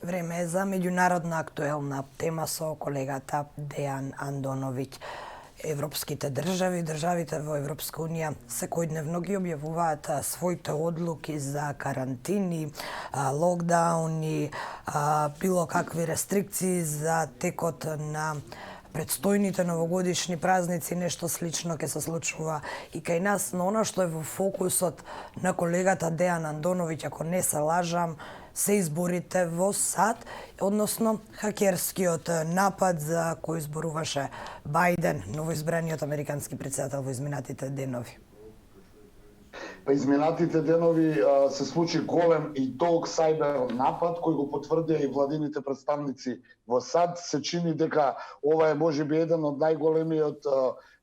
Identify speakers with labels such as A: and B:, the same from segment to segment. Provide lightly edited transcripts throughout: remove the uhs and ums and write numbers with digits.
A: Време е за меѓународна актуелна тема со колегата Дејан Андоновиќ. Европските држави, државите во Европска унија секојдневно ги објавуваат своите одлуки за карантини, локдауни, било какви рестрикции за текот на предстојните новогодишни празници, нешто слично ќе се случува и кај нас, но она што е во фокусот на колегата Дејан Андоновиќ, ако не се лажам, се изборите во САД, односно хакерскиот напад за кој изборуваше Бајден, новоизбраниот американски претседател во изминатите денови.
B: Па изминатите денови се случи голем и долг сајбер напад кој го потврдија и владините представници во САД. Се чини дека ова е можеби еден од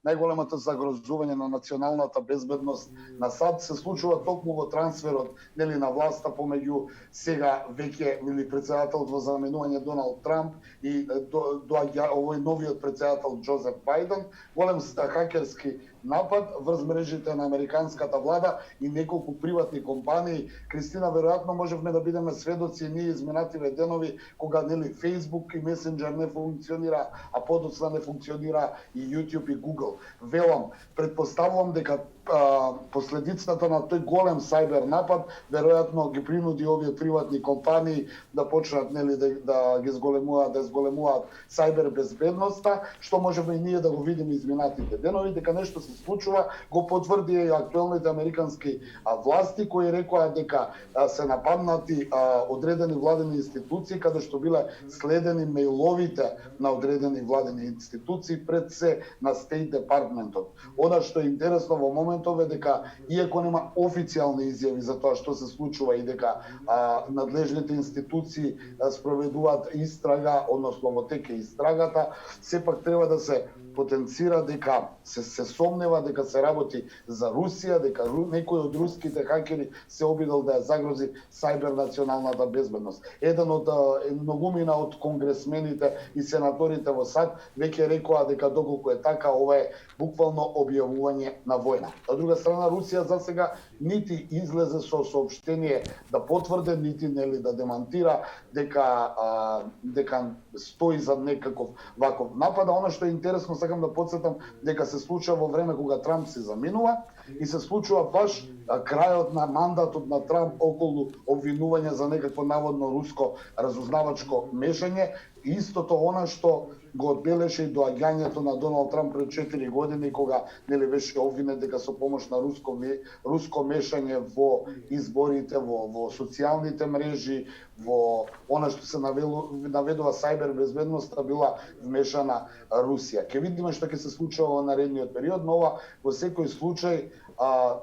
B: најголемата загрозување на националната безбедност на САД се случува токму во трансферот на власта помеѓу сега веќе претседателот во заменување Доналд Трамп и доаѓа овој новиот претседател Џозеф Бајден. Голем хакерски напад врз мрежите на американската влада и неколку приватни компании. Кристина, веројатно можевме да бидеме сведоци ние изминативе денови кога Facebook и Messenger не функционира, а подоцна не функционира и YouTube и Google. Велам, предпоставувам дека последицата на тој голем сајбер напад веројатно ги принуди овие приватни компании да почнат да ги зголемуваат сајбер безбедноста, што можеме и ние да го видиме изминатите денови. Дека нешто се случува го потврдија и актуелните американски власти кои рекоа дека се нападнати одредени владени институции каде што биле следени мејловите на одредени владени институции пред се на State Департментот. Она што е интересно во моментов е дека иако нема официјални изјави за тоа што се случува и дека надлежните институции спроведуваат истрага, односно во теке истрагата, сепак треба да се потенцира дека се сомнева дека се работи за Русија, дека некој од руските хакери се обидел да ја загрози сајбер националната безбедност. Еден од многумина од конгресмените и сенаторите во САД веќе рекоа дека доколку е така, ова е буквално објавување на војна. Од друга страна, Русија засега нити излезе со соопштение да потврди, нити да демантира дека стои за некаков ваков напад. Она што е интересно, сакам да потсетам дека се случува во време кога Трамп се заминува и се случува баш крајот на мандатот на Трамп околу обвинување за некакво наводно руско разузнавачко мешање. Истото она што го одбелеше и доаѓањето на Доналд Трамп пред 4 години кога беше обвинет дека со помош на руско мешање во изборите, во социјалните мрежи, во она што се наведува сајбер безбедноста била вмешана Русија. Ќе видиме што ќе се случува во наредниот период, но ова во секој случај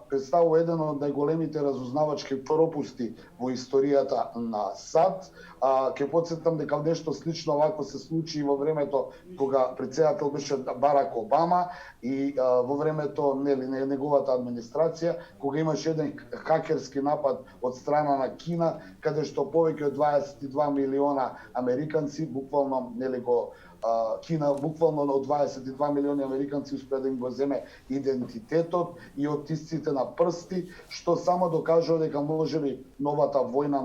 B: представува еден од најголемите разузнавачки пропусти во историјата на САД. Ќе потсетам дека нешто слично вако се случи во времето кога претседател беше Барак Обама и во времето на неговата администрација, кога имаше еден хакерски напад од страна на Кина, каде што повеќе од 22 милиона американци буквално Кина буквално од 22 милиони американци успеа да им го земе идентитетот и оттисците на прсти, што само докажува дека можеби новата војна,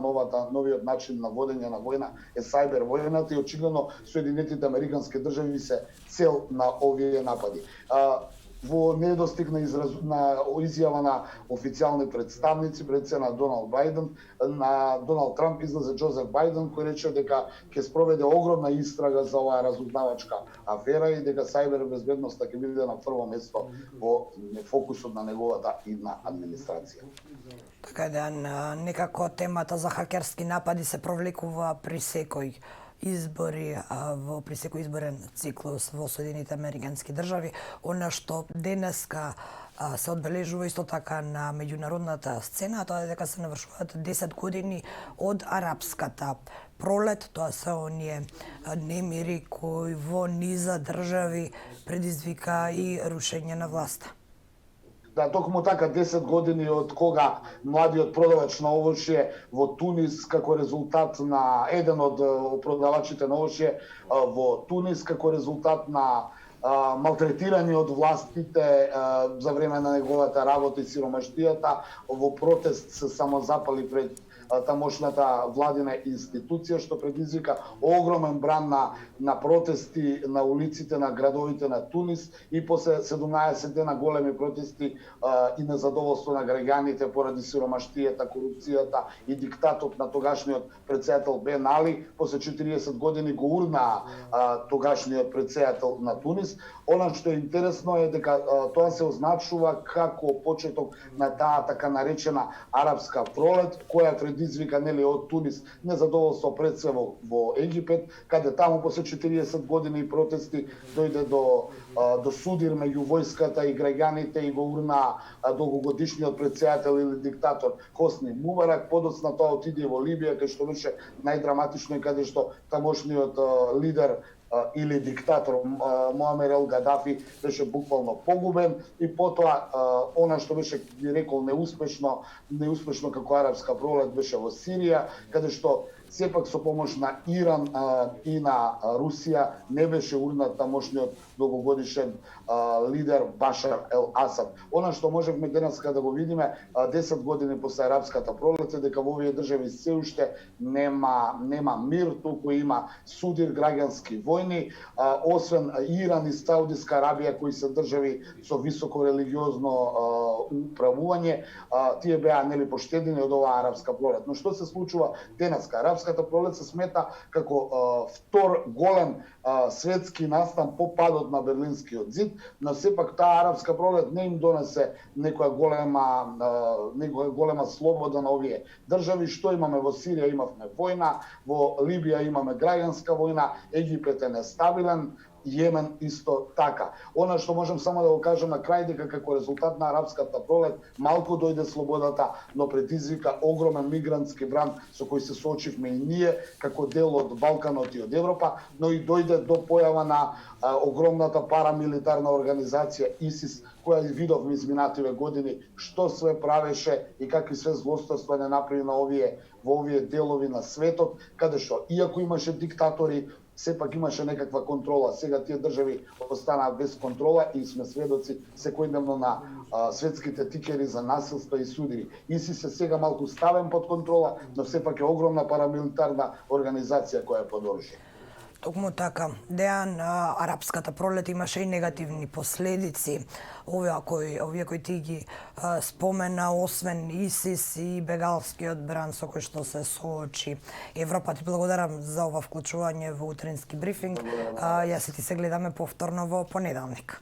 B: новиот начин на водење на војна е сајбер војната и очигледно Соединетите американски држави се цел на овие напади. Во недостиг на изјава на официјални представници пред се на Доналд Трамп излезе Џозеф Бајден кој рече дека ќе спроведе огромна истрага за оваа разузнавачка афера и дека сајбер безбедноста ќе биде на прво место во фокусот на неговата идна администрација.
A: Така да некако темата за хакерски напади се провлекува при секој избори, при секој изборен циклус во Соединените американски држави. Она што денеска се одбележува исто така на меѓународната сцена, тоа е дека се навршуваат 10 години од арапската пролет. Тоа се оние немири кои во низа држави предизвика и рушење на власта.
B: Да, токму така 10 години од кога младиот продавач на овошје во Тунис како резултат на еден од продавачите на овошје во Тунис како резултат на малтретирани од властите за време на неговата работа и сиромаштијата, во протест се самозапали пред тамошната владина институција, што предизвика огромен бран на протести на улиците на градовите на Тунис и после 17 дена големи протести и незадоволство на граѓаните поради сиромаштијата, корупцијата и диктатот на тогашниот претседател Бен Али. После 40 години го урнаа тогашниот претседател на Тунис. Она што е интересно е дека тоа се означува како почеток на таа така наречена арапска пролет, која предизвика нели од Тунис незадоволство пред се во Египет, каде таму после 40 години протести дојде до судир меѓу војската и граѓаните и го урна долгогодишниот претседател или диктатор Хосни Мубарак. Подоцна тоа отиде во Либија, кај што беше најдраматично и каде што тамошниот лидер или диктатор Муамер ел Гадафи беше буквално погубен и потоа она што беше би рекол неуспешно како арапска пролет беше во Сирија, каде што сепак со помош на Иран и на Русија не беше урнат тамошниот долгогодишен лидер Башар ел Асад. Она што можевме денеска да го видиме 10 години после арапската пролет е дека во овие држави се уште нема мир, туку има судир, граѓански војни, освен Иран и Саудиска Арабија кои се држави со високо религиозно управување, тие беа нели поштедени од оваа арапска пролет. Но што се случува денеска? Арапската пролет се смета како втор голем светски настан по падот на Берлинскиот зид, но сепак таа арапска пролет не им донесе некоја голема слобода на овие држави. Што имаме во Сирија? Имавме војна, во Либија имаме граѓанска војна, Египет е нестабилен, Јемен исто така. Она што можам само да го кажам на крај дека како резултат на арапската пролет малку дојде слободата, но предизвика огромен мигрантски бран со кој се соочивме и ние како дел од Балканот и од Европа, но и дојде до појава на огромната парамилитарна организација ИСИС, која видовме изминативе години што све правеше и какви све злосторства не направи во овие делови на светот, каде што иако имаше диктатори, сепак имаше некаква контрола. Сега тие држави останаа без контрола и сме сведоци секојдневно на светските тикери за насилство и судири. ИСИС е сега малку ставен под контрола, но сепак е огромна парамилитарна организација која е под оружје.
A: Токму така, Дејан, арапската пролет имаше и негативни последици. Овие кои ти ги спомена, освен ИСИС и бегалскиот бран со кој што се соочи Европа. Ти благодарам за ова вклучување во утрински брифинг. Јас и ти се гледаме повторно во понеделник.